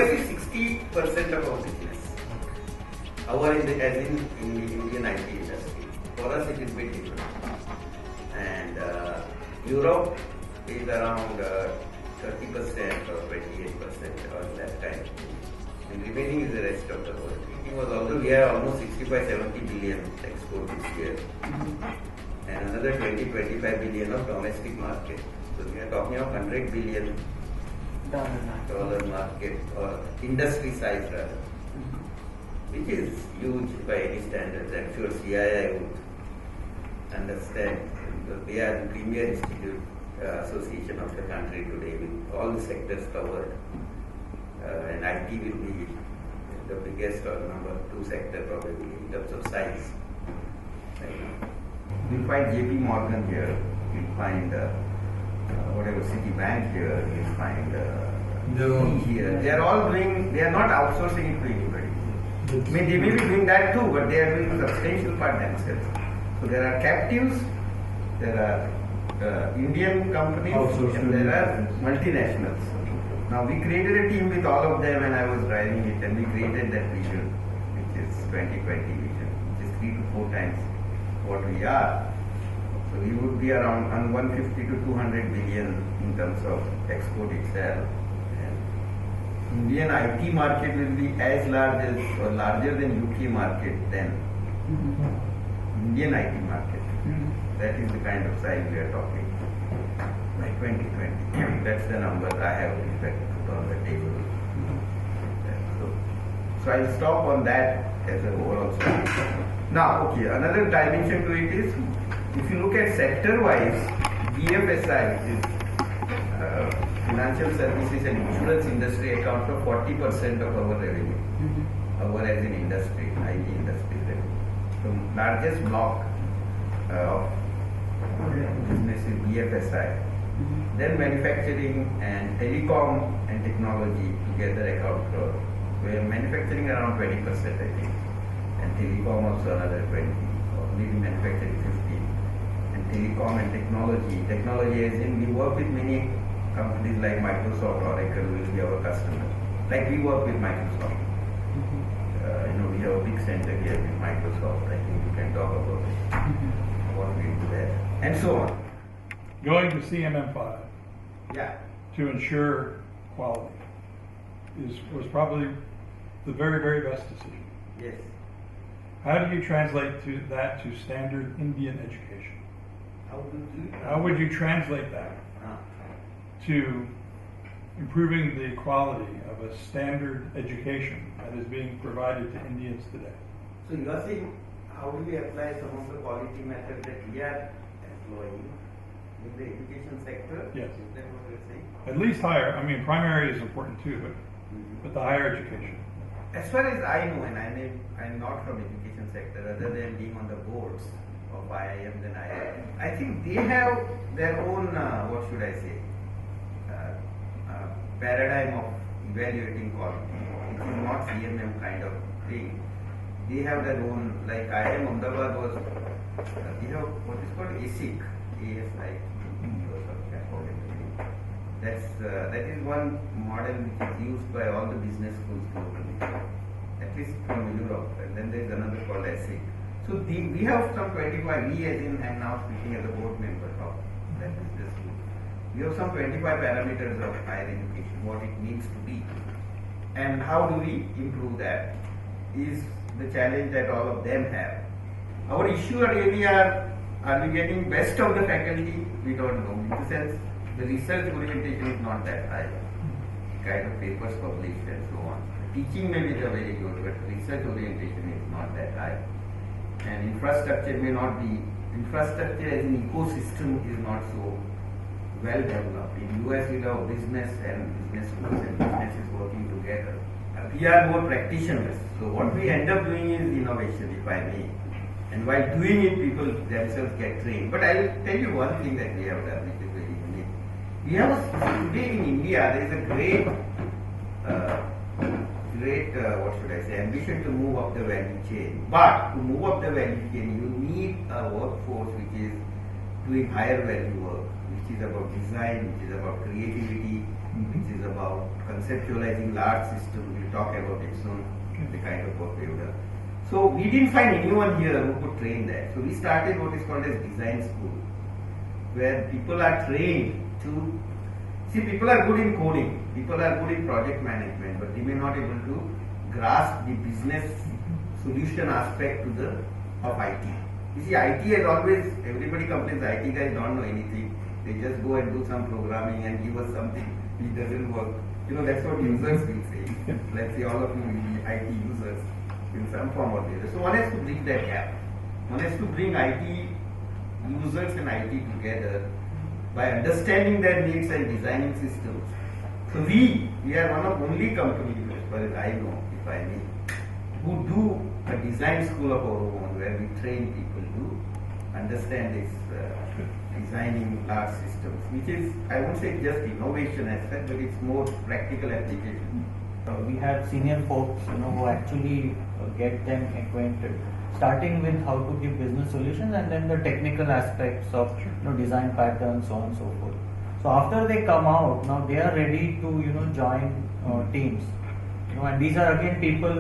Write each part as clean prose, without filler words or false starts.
US is 60% of our business. As in the Indian IT industry. For us, it is bit different. And Europe is around 30% or 28% or that kind. And remaining is the rest of the world. It was also, we have almost 65-70 billion export this year. And another 20-25 billion of domestic market. So we are talking of $100 billion dollar market or industry size rather, which is huge by any standards. I'm sure CII would understand because they are the premier institute association of the country today with all the sectors covered. And IT will be the biggest or number 2 sector probably in terms of size. You'll find JP Morgan here, you'll find whatever Citibank here, you'll find here. They are all doing, they are not outsourcing it to anybody. I mean, they may be doing that too, but they are doing a substantial part themselves. So there are captives, there are Indian companies, and there are multinationals. Now we created a team with all of them and I was driving it, and we created that vision, which is 2020 vision, which is 3 to 4 times what we are. So we would be around 150 to 200 billion in terms of export itself. And Indian IT market will be as large as or larger than UK market then. Indian IT market. That is the kind of size we are talking. By 2020. That's the number I have in fact put on the table. So I'll stop on that as a overall solution. Now, okay, another dimension to it is, if you look at sector-wise, BFSI, which is financial services and insurance industry, accounts for 40% of our revenue. Our as in industry, IT industry revenue. The largest block of business is BFSI. Then manufacturing and telecom and technology together account for, where manufacturing around 20%, I think. And telecom also another 20, or maybe manufacturing 15. And telecom and technology as in we work with many companies like Microsoft, Oracle will be our customer. Like we work with Microsoft. We have a big center here with Microsoft. I think we can talk about it, what we do there, and so on. Going to CMM5 to ensure quality was probably the very, very best decision. Yes. How do you translate that to standard Indian education? How would you translate that to improving the quality of a standard education that is being provided to Indians today? So you are saying, how do we apply some of the quality methods that we are employing in the education sector? Yes. Is that what you're saying? At least higher. I mean, primary is important too, but the higher education. As far as I know, and I'm not from education sector, other than being on the boards of IIMs and IIMs, I think they have their own, what should I say, paradigm of evaluating quality. It is not CMM kind of thing. They have their own, like IIM Ahmedabad was, they have what is called ASIC, ASIC or something, I forget. That is one model which is used by all the business schools globally, at least from Europe, and then there is another called ASIC. So we have some 25, we as in, I'm now speaking as a board member of that business school. We have some 25 parameters of higher education, what it needs to be. And how do we improve that is the challenge that all of them have. Our issue really are we getting best of the faculty? We don't know. In the sense, the research orientation is not that high. Kind of papers published and so on. Teaching may be very good, but research orientation is not that high. And infrastructure may not be, infrastructure as an ecosystem is not so well developed. In US we have business and business schools and businesses working together. We are more practitioners. So what we end up doing is innovation, if I may. And while doing it, people themselves get trained. But I'll tell you one thing that we have done, which is very unique. We have today in India, there is a great, what should I say, ambition to move up the value chain. But to move up the value chain, you need a workforce which is doing higher value work, which is about design, which is about creativity, which is about conceptualizing large systems. We'll talk about it soon, the kind of work we've done. So we didn't find anyone here who could train that. So we started what is called as design school, where people are trained to see. People are good in coding, people are good in project management, but they may not able to grasp the business solution aspect to the of IT. You see, IT has always, everybody complains IT guys don't know anything. They just go and do some programming and give us something which doesn't work. You know, that's what users will say. Let's say all of you will be IT users in some form or the other. So one has to bridge that gap. One has to bring IT users and IT together by understanding their needs and designing systems. So we are one of only companies, as far as I know, if I may, who do a design school of our own, where we train people to understand this designing large systems, which is, I won't say just innovation as such, but it's more practical application. We have senior folks, who actually get them acquainted, starting with how to give business solutions and then the technical aspects of design patterns, so on and so forth. So after they come out, now they are ready to join teams. And these are again people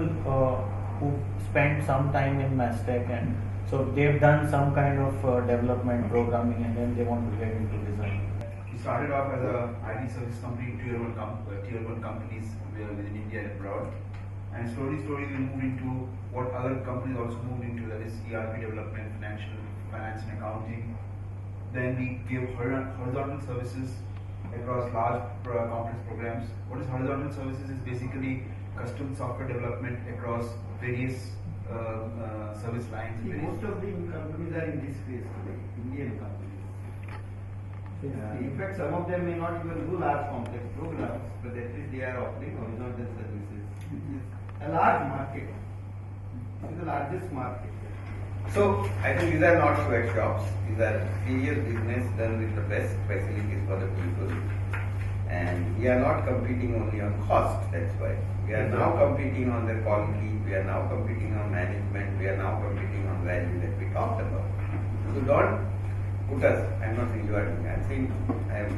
who spent some time in Mastech, and so they've done some kind of development programming, and then they want to get into design. We started off as a IT service company, tier one companies within India and abroad, and slowly we moved into what other companies also moved into, that is ERP development, finance and accounting. Then we give horizontal services across large complex programs. What is horizontal services is basically custom software development across various service lines. See, most of the companies are in this phase today, Indian companies. In fact, some of them may not even do large complex programs, but at least they are offering horizontal services, which is a large market. It is the largest market. So, I think these are not sweatshops. These are serious business done with the best facilities for the people. And we are not competing only on cost, that's why. We are now competing on the quality, we are now competing on management, we are now competing on value that we talked about. So don't put us, I'm not saying you are doing, I'm saying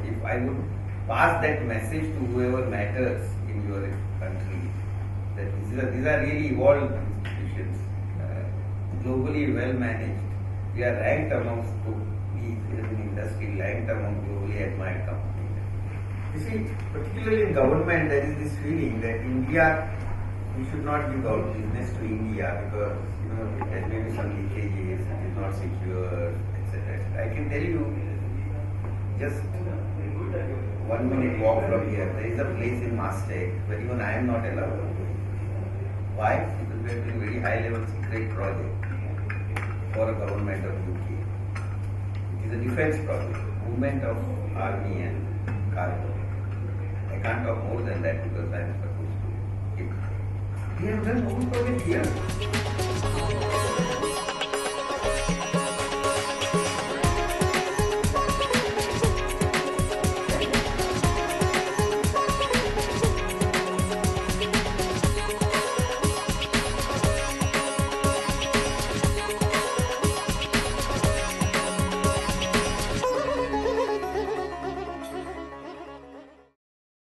if I would pass that message to whoever matters in your country, that these are really evolved institutions, globally well managed. We are ranked amongst we in industry, ranked among globally admired companies. You see, particularly in government, there is this feeling that India, we should not give our business to India because there may be some leakages, it is not secure, etc. I can tell you, just 1 minute walk from here, there is a place in Mastech where even I am not allowed. Why? Because we are doing very high level secret project for a government of UK. It is a defense project, movement of army and cargo. I can't talk more than that because I am supposed to. We have done one project here.